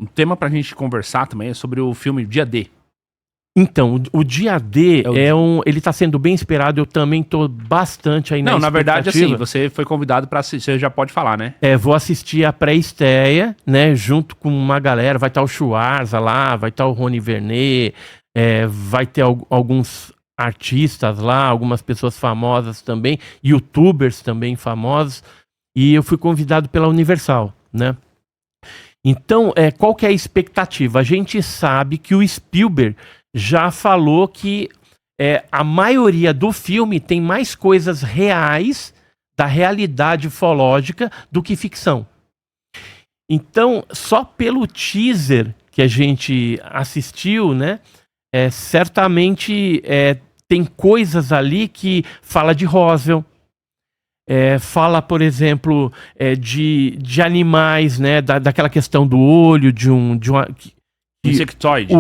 um tema pra gente conversar também é sobre o filme Dia D. Então, o Dia D ele tá sendo bem esperado, eu também tô bastante aí na expectativa. Não, na verdade, assim, você foi convidado pra assistir, você já pode falar, né? Vou assistir a pré-estreia, né, junto com uma galera, vai estar o Schwarza lá, vai estar o Rony Vernet, vai ter alguns artistas lá, algumas pessoas famosas também, youtubers também famosos, e eu fui convidado pela Universal, né? Então, qual que é a expectativa? A gente sabe que o Spielberg já falou que a maioria do filme tem mais coisas reais da realidade ufológica do que ficção. Então, só pelo teaser que a gente assistiu, né, certamente tem coisas ali que fala de Roswell, fala, por exemplo, de animais, né, daquela questão do olho, de uma Insectoide.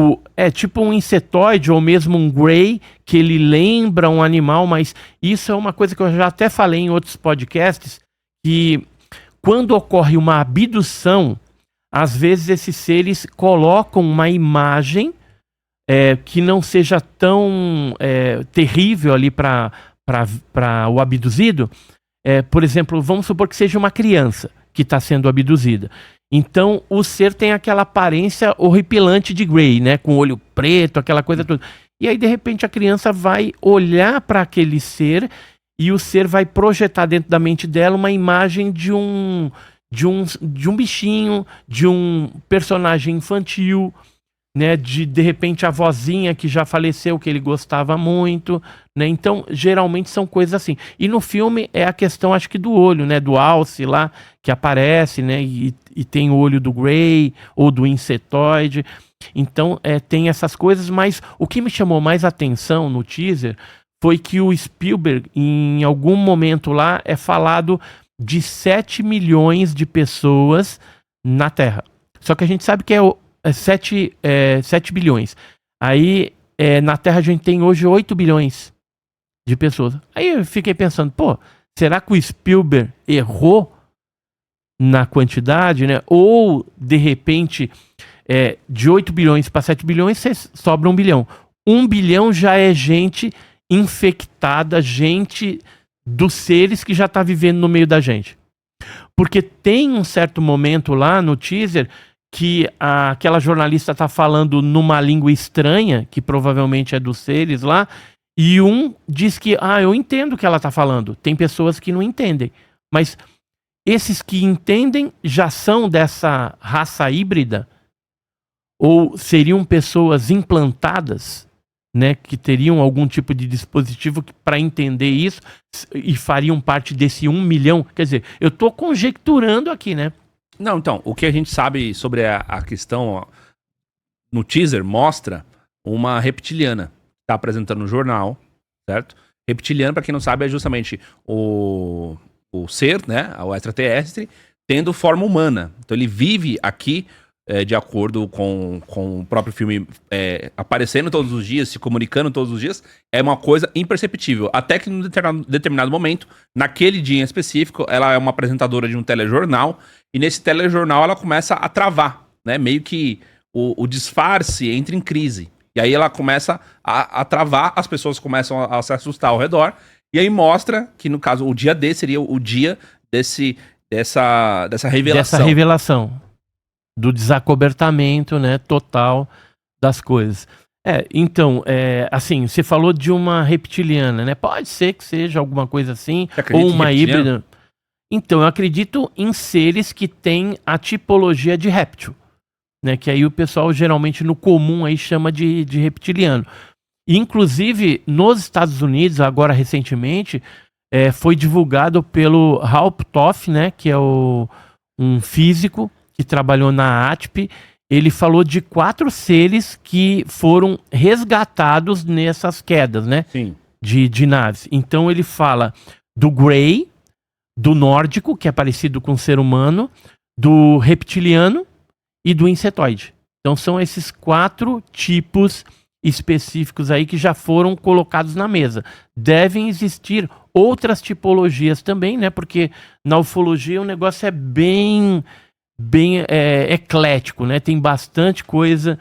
Tipo um insetoide ou mesmo um grey, que ele lembra um animal, mas isso é uma coisa que eu já até falei em outros podcasts, que quando ocorre uma abdução, às vezes esses seres colocam uma imagem que não seja tão terrível ali para o abduzido. Por exemplo, vamos supor que seja uma criança que está sendo abduzida. Então, o ser tem aquela aparência horripilante de Grey, né? Com olho preto, aquela coisa toda. E aí, de repente, a criança vai olhar para aquele ser e o ser vai projetar dentro da mente dela uma imagem de um bichinho, de um personagem infantil, né? De repente, a vozinha que já faleceu, que ele gostava muito, né? Então, geralmente são coisas assim. E no filme é a questão, acho que do olho, né? Do alce lá, que aparece, né? E tem o olho do Grey ou do insetoide. Então, tem essas coisas, mas o que me chamou mais atenção no teaser foi que o Spielberg, em algum momento lá, é falado de 7 milhões de pessoas na Terra. Só que a gente sabe que é 7 bilhões. Aí, na Terra a gente tem hoje 8 bilhões de pessoas. Aí eu fiquei pensando, será que o Spielberg errou na quantidade, né? Ou, de repente, de 8 bilhões para 7 bilhões, sobra 1 bilhão. 1 bilhão já é gente infectada, gente dos seres que já está vivendo no meio da gente. Porque tem um certo momento lá no teaser que aquela jornalista está falando numa língua estranha, que provavelmente é dos seres lá, e um diz que, eu entendo o que ela está falando. Tem pessoas que não entendem. Mas esses que entendem já são dessa raça híbrida? Ou seriam pessoas implantadas, né, que teriam algum tipo de dispositivo para entender isso e fariam parte desse 1 milhão? Quer dizer, eu estou conjecturando aqui, né? Não, então, o que a gente sabe sobre a questão, no teaser, mostra uma reptiliana que tá apresentando no jornal, certo? Reptiliano, pra quem não sabe, é justamente o ser, né, o extraterrestre, tendo forma humana. Então ele vive aqui, de acordo com o próprio filme, aparecendo todos os dias, se comunicando todos os dias, é uma coisa imperceptível. Até que num determinado momento, naquele dia em específico, ela é uma apresentadora de um telejornal, e nesse telejornal ela começa a travar, né? Meio que o disfarce entra em crise. E aí ela começa a travar, as pessoas começam a se assustar ao redor, e aí mostra que, no caso, o dia D seria o dia dessa revelação. Dessa revelação. Do desacobertamento, né, total das coisas. Então, assim, você falou de uma reptiliana, né? Pode ser que seja alguma coisa assim, ou uma híbrida. Então, eu acredito em seres que têm a tipologia de réptil, né? Que aí o pessoal geralmente no comum aí chama de reptiliano. Inclusive, nos Estados Unidos, agora recentemente, foi divulgado pelo Ralph Toff, né? Que é um físico que trabalhou na ATP. Ele falou de 4 seres que foram resgatados nessas quedas, né? Sim. De naves. Então ele fala do Grey, do nórdico, que é parecido com o ser humano, do reptiliano e do insetoide. Então são esses 4 tipos específicos aí que já foram colocados na mesa. Devem existir outras tipologias também, né? Porque na ufologia o negócio é bem bem eclético, né? Tem bastante coisa,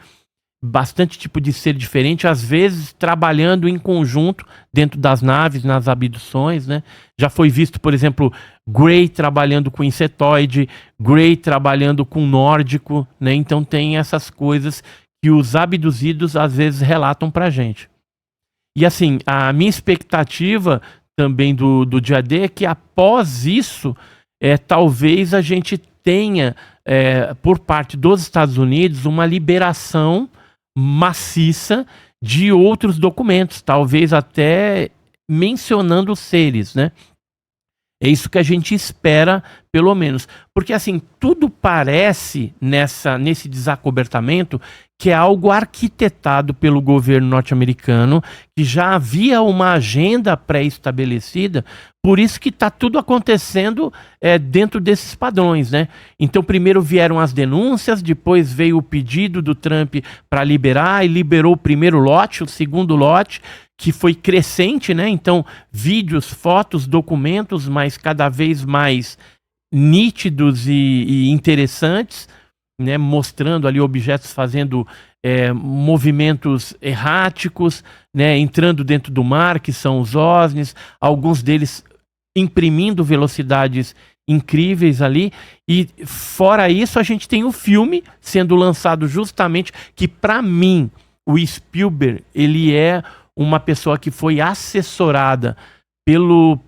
bastante tipo de ser diferente, às vezes trabalhando em conjunto dentro das naves, nas abduções, né? Já foi visto, por exemplo, Grey trabalhando com insetoide, Grey trabalhando com nórdico, né? Então tem essas coisas que os abduzidos às vezes relatam pra gente. E assim, a minha expectativa também do dia a dia é que após isso, talvez a gente tenha, por parte dos Estados Unidos, uma liberação maciça de outros documentos, talvez até mencionando seres, né? É isso que a gente espera, pelo menos. Porque, assim, tudo parece, nesse desacobertamento, que é algo arquitetado pelo governo norte-americano, que já havia uma agenda pré-estabelecida, por isso que está tudo acontecendo dentro desses padrões, né? Então, primeiro vieram as denúncias, depois veio o pedido do Trump para liberar, e liberou o primeiro lote, o segundo lote, que foi crescente, né? Então, vídeos, fotos, documentos, mas cada vez mais nítidos e interessantes, né? Mostrando ali objetos fazendo movimentos erráticos, né? Entrando dentro do mar, que são os OSNIs, alguns deles imprimindo velocidades incríveis ali. E fora isso, a gente tem o filme sendo lançado justamente, que para mim, o Spielberg, ele é uma pessoa que foi assessorada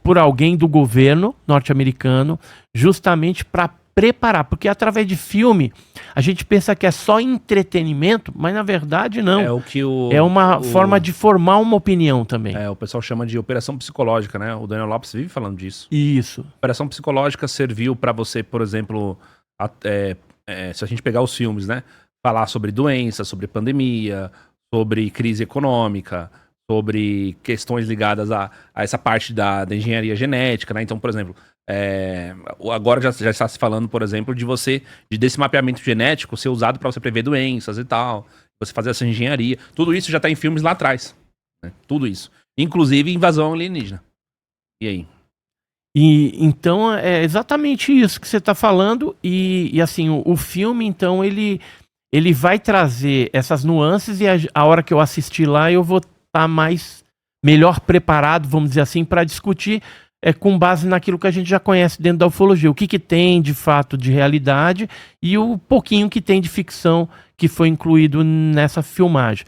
por alguém do governo norte-americano, justamente para preparar, porque através de filme a gente pensa que é só entretenimento, mas na verdade não. É uma forma de formar uma opinião também. O pessoal chama de operação psicológica, né? O Daniel Lopes vive falando disso. Isso. Operação psicológica serviu para você, por exemplo, se a gente pegar os filmes, né? Falar sobre doença, sobre pandemia, sobre crise econômica, sobre questões ligadas a essa parte da engenharia genética, né? Então, por exemplo, agora já está se falando, por exemplo, desse mapeamento genético ser usado para você prever doenças e tal, você fazer essa engenharia. Tudo isso já está em filmes lá atrás, né? Tudo isso. Inclusive invasão alienígena. E aí? E então é exatamente isso que você está falando, e assim, o filme, então, ele vai trazer essas nuances, e a hora que eu assistir lá, eu vou estar melhor preparado, vamos dizer assim, para discutir com base naquilo que a gente já conhece dentro da ufologia, o que tem de fato de realidade e o pouquinho que tem de ficção que foi incluído nessa filmagem,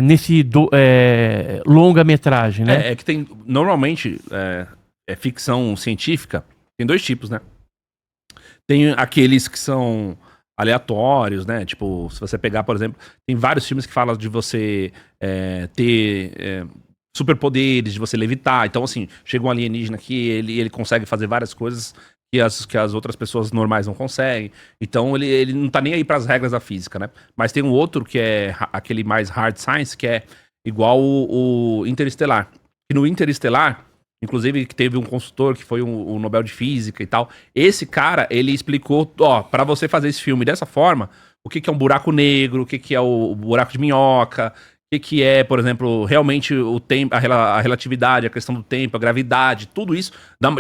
nesse longa-metragem, né? Que tem, normalmente, ficção científica, tem dois tipos, né? Tem aqueles que são aleatórios, né? Tipo, se você pegar, por exemplo, tem vários filmes que falam de você ter superpoderes, de você levitar. Então, assim, chega um alienígena aqui, ele consegue fazer várias coisas que as outras pessoas normais não conseguem. Então, ele não tá nem aí pras regras da física, né? Mas tem um outro que é aquele mais hard science, que é igual o Interestelar. E no Interestelar, inclusive, que teve um consultor que foi o Nobel de Física e tal. Esse cara, ele explicou, pra você fazer esse filme dessa forma, o que é um buraco negro, o que é o buraco de minhoca, o que é, por exemplo, realmente o tempo, a relatividade, a questão do tempo, a gravidade, tudo isso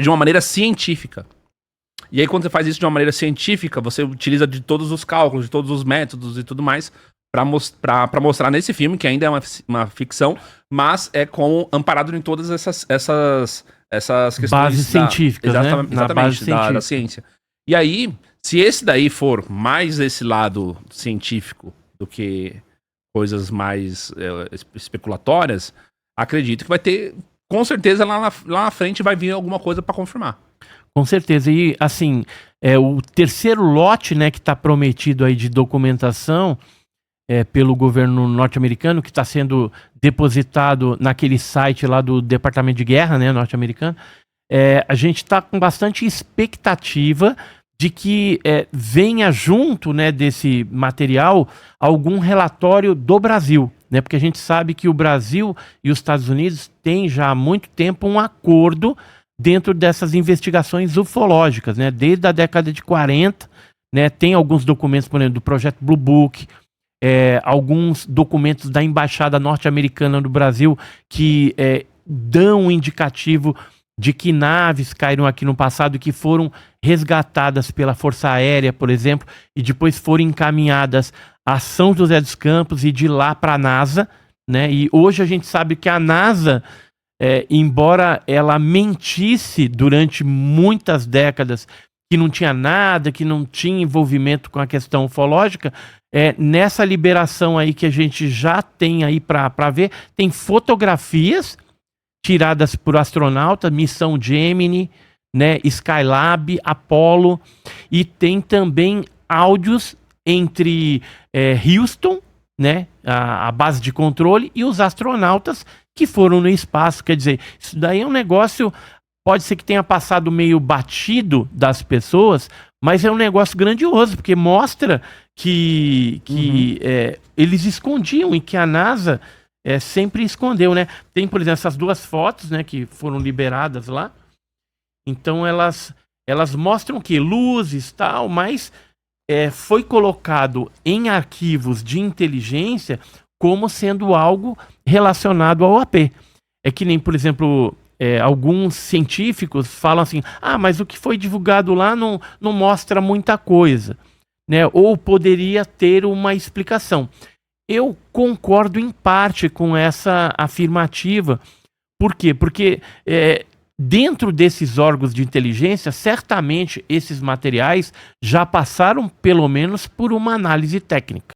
de uma maneira científica. E aí, quando você faz isso de uma maneira científica, você utiliza de todos os cálculos, de todos os métodos e tudo mais, pra mostrar nesse filme, que ainda é uma ficção, mas amparado em todas essas questões bases científicas, exatamente, da ciência. E aí, se esse daí for mais esse lado científico do que coisas mais especulatórias, acredito que vai ter, com certeza, lá na frente vai vir alguma coisa para confirmar. Com certeza. E, assim, o terceiro lote, né, que está prometido aí de documentação pelo governo norte-americano, que está sendo depositado naquele site lá do Departamento de Guerra, né, norte-americano, a gente está com bastante expectativa de que venha junto, né, desse material algum relatório do Brasil, né, porque a gente sabe que o Brasil e os Estados Unidos têm já há muito tempo um acordo dentro dessas investigações ufológicas, né, desde a década de 40, né, tem alguns documentos, por exemplo, do Projeto Blue Book, alguns documentos da Embaixada Norte-Americana no Brasil que dão um indicativo de que naves caíram aqui no passado, que foram resgatadas pela Força Aérea, por exemplo, e depois foram encaminhadas a São José dos Campos e de lá para a NASA, né? E hoje a gente sabe que a NASA, embora ela mentisse durante muitas décadas que não tinha nada, que não tinha envolvimento com a questão ufológica, nessa liberação aí que a gente já tem aí para ver, tem fotografias tiradas por astronauta, missão Gemini, né, Skylab, Apollo, e tem também áudios entre Houston, né, a base de controle, e os astronautas que foram no espaço. Quer dizer, isso daí é um negócio, pode ser que tenha passado meio batido das pessoas, mas é um negócio grandioso, porque mostra que eles escondiam e que a NASA sempre escondeu, né? Tem, por exemplo, essas duas fotos, né, que foram liberadas lá. Então elas mostram que luzes e tal, mas foi colocado em arquivos de inteligência como sendo algo relacionado ao AP. É que nem, por exemplo, alguns científicos falam assim, mas o que foi divulgado lá não mostra muita coisa, né? Ou poderia ter uma explicação. Eu concordo em parte com essa afirmativa. Por quê? Porque dentro desses órgãos de inteligência, certamente esses materiais já passaram pelo menos por uma análise técnica.